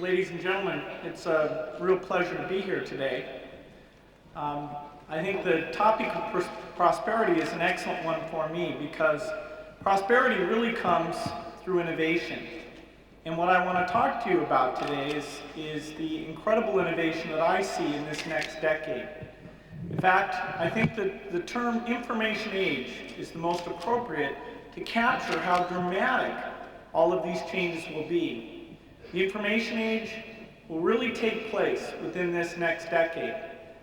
Ladies and gentlemen, it's a real pleasure to be here today. I think the topic of prosperity is an excellent one for me because prosperity really comes through innovation. And what I want to talk to you about today is the incredible innovation that I see in this next decade. In fact, I think that the term information age is the most appropriate to capture how dramatic all of these changes will be. The information age will really take place within this next decade,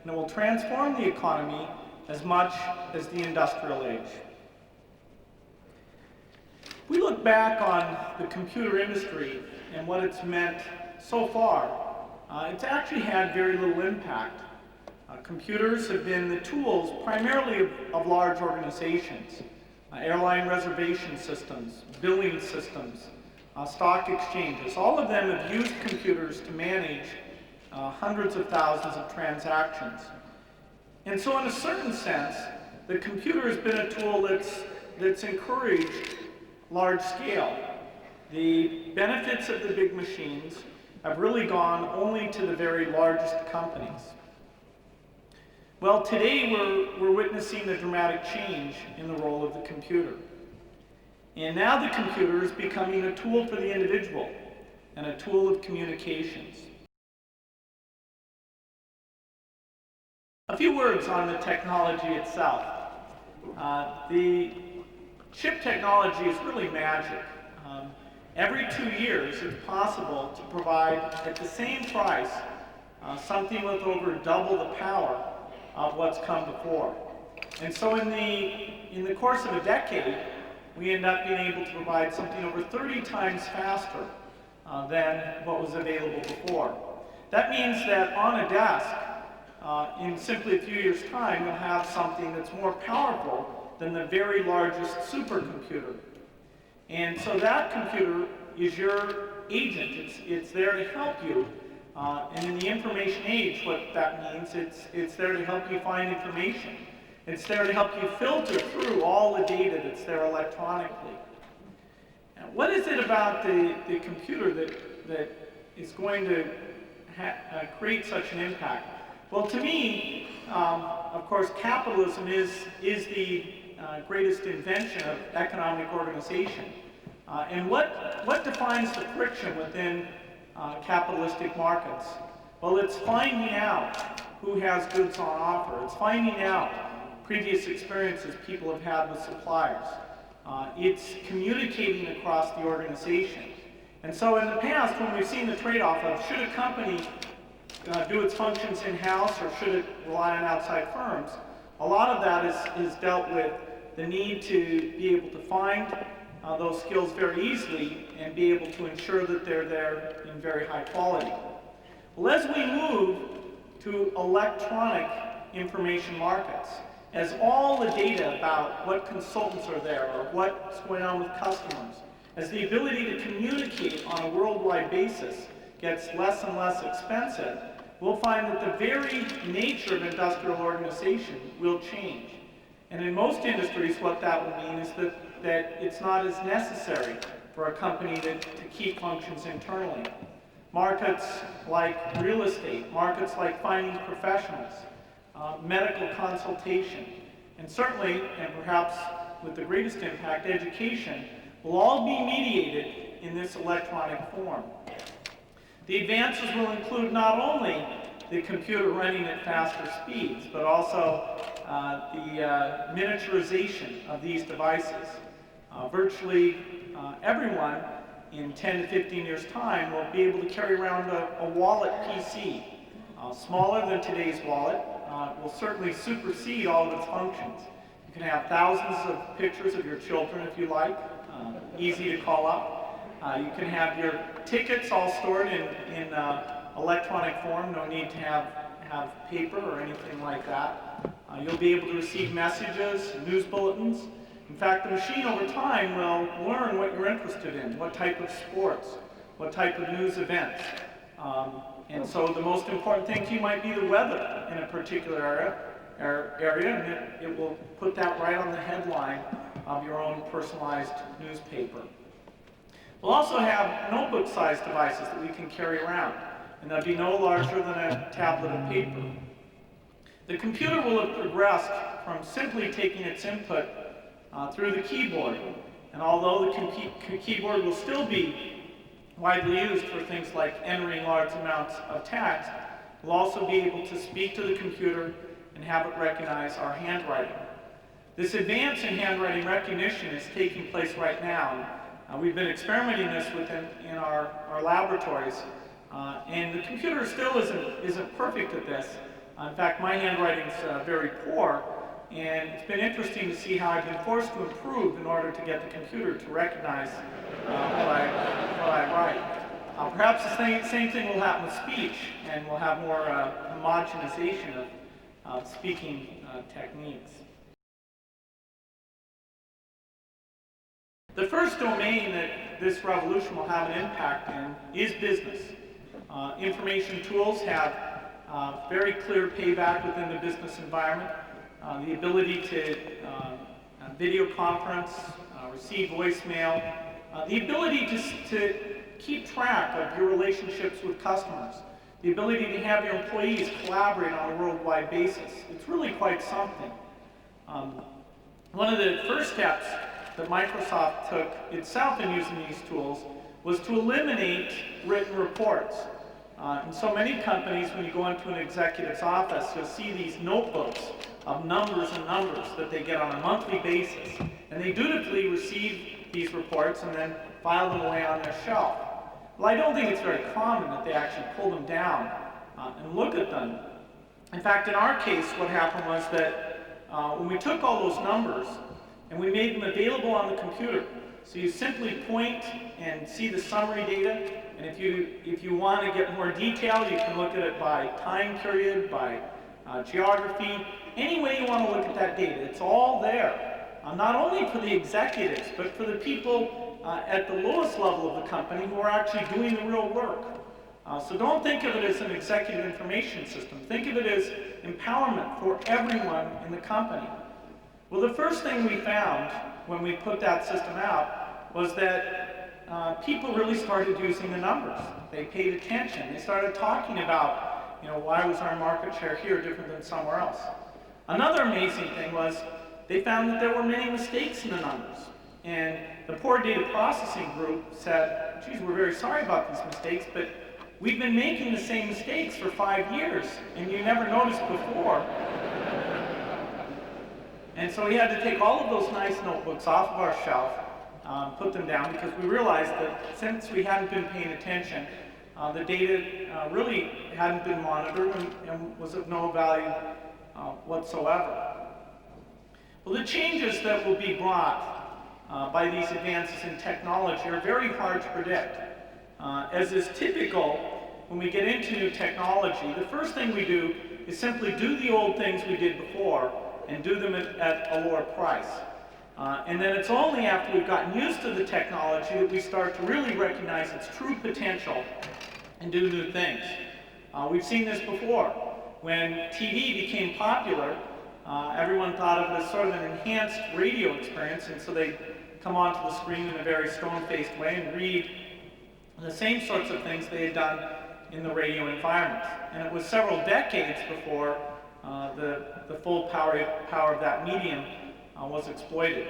and it will transform the economy as much as the industrial age. If we look back on the computer industry and what it's meant so far, it's actually had very little impact. Computers have been the tools primarily of large organizations, airline reservation systems, billing systems, stock exchanges. All of them have used computers to manage hundreds of thousands of transactions. And so in a certain sense, the computer has been a tool that's encouraged large scale. The benefits of the big machines have really gone only to the very largest companies. Well, today we're witnessing a dramatic change in the role of the computer. And now the computer is becoming a tool for the individual and a tool of communications. A few words on the technology itself. The chip technology is really magic. Every 2 years it's possible to provide at the same price something with over double the power of what's come before. And so in the course of a decade, we end up being able to provide something over 30 times faster than what was available before. That means that on a desk, in simply a few years' time, you'll have something that's more powerful than the very largest supercomputer. And so that computer is your agent. It's there to help you. And in the information age, what that means, it's there to help you find information. It's there to help you filter through all the data that's there electronically. Now, what is it about the computer that is going to create such an impact? Well, to me, of course, capitalism is the greatest invention of economic organization. And what defines the friction within capitalistic markets? Well, it's finding out who has goods on offer. It's finding out previous experiences people have had with suppliers. It's communicating across the organization. And so in the past, when we've seen the trade-off of should a company do its functions in-house or should it rely on outside firms, a lot of that is dealt with the need to be able to find those skills very easily and be able to ensure that they're there in very high quality. Well, as we move to electronic information markets, as all the data about what consultants are there or what's going on with customers, as the ability to communicate on a worldwide basis gets less and less expensive, we'll find that the very nature of industrial organization will change. And in most industries, what that will mean is that it's not as necessary for a company to keep functions internally. Markets like real estate, markets like finding professionals, medical consultation, and certainly, and perhaps with the greatest impact, education, will all be mediated in this electronic form. The advances will include not only the computer running at faster speeds, but also the miniaturization of these devices. Virtually everyone in 10 to 15 years' time will be able to carry around a wallet PC, smaller than today's wallet, will certainly supersede all of its functions. You can have thousands of pictures of your children if you like, easy to call up. You can have your tickets all stored in electronic form, no need to have paper or anything like that. You'll be able to receive messages, news bulletins. In fact, the machine over time will learn what you're interested in, what type of sports, what type of news events. And so the most important thing to you might be the weather in a particular area, and it will put that right on the headline of your own personalized newspaper. We'll also have notebook-sized devices that we can carry around, and they'll be no larger than a tablet of paper. The computer will have progressed from simply taking its input through the keyboard, and although the keyboard will still be widely used for things like entering large amounts of text, we'll also be able to speak to the computer and have it recognize our handwriting. This advance in handwriting recognition is taking place right now. We've been experimenting this in our laboratories, and the computer still isn't perfect at this. In fact, my handwriting's very poor, and it's been interesting to see how I've been forced to improve in order to get the computer to recognize what I write. Perhaps the same thing will happen with speech, and we'll have more homogenization of speaking techniques. The first domain that this revolution will have an impact in is business. Information tools have very clear payback within the business environment. The ability to video conference, receive voicemail, the ability to keep track of your relationships with customers, the ability to have your employees collaborate on a worldwide basis. It's really quite something. One of the first steps that Microsoft took itself in using these tools was to eliminate written reports. In so many companies, when you go into an executive's office, you'll see these notebooks of numbers and numbers that they get on a monthly basis. And they dutifully receive these reports and then file them away on their shelf. Well, I don't think it's very common that they actually pull them down and look at them. In fact, in our case, what happened was that when we took all those numbers and we made them available on the computer, so you simply point and see the summary data, and if you want to get more detail, you can look at it by time period, by geography, any way you want to look at that data. It's all there, not only for the executives, but for the people at the lowest level of the company who are actually doing the real work. So don't think of it as an executive information system. Think of it as empowerment for everyone in the company. Well, the first thing we found when we put that system out was that people really started using the numbers. They paid attention. They started talking about, why was our market share here different than somewhere else? Another amazing thing was they found that there were many mistakes in the numbers. And the poor data processing group said, geez, we're very sorry about these mistakes, but we've been making the same mistakes for 5 years, and you never noticed before. And so we had to take all of those nice notebooks off of our shelf, put them down, because we realized that since we hadn't been paying attention, the data really hadn't been monitored and was of no value whatsoever. Well, the changes that will be brought by these advances in technology are very hard to predict. As is typical when we get into new technology, the first thing we do is simply do the old things we did before and do them at a lower price. And then it's only after we've gotten used to the technology that we start to really recognize its true potential and do new things. We've seen this before. When TV became popular, everyone thought of it as sort of an enhanced radio experience, and so they come onto the screen in a very stone-faced way and read the same sorts of things they had done in the radio environment. And it was several decades before the full power of that medium was exploited.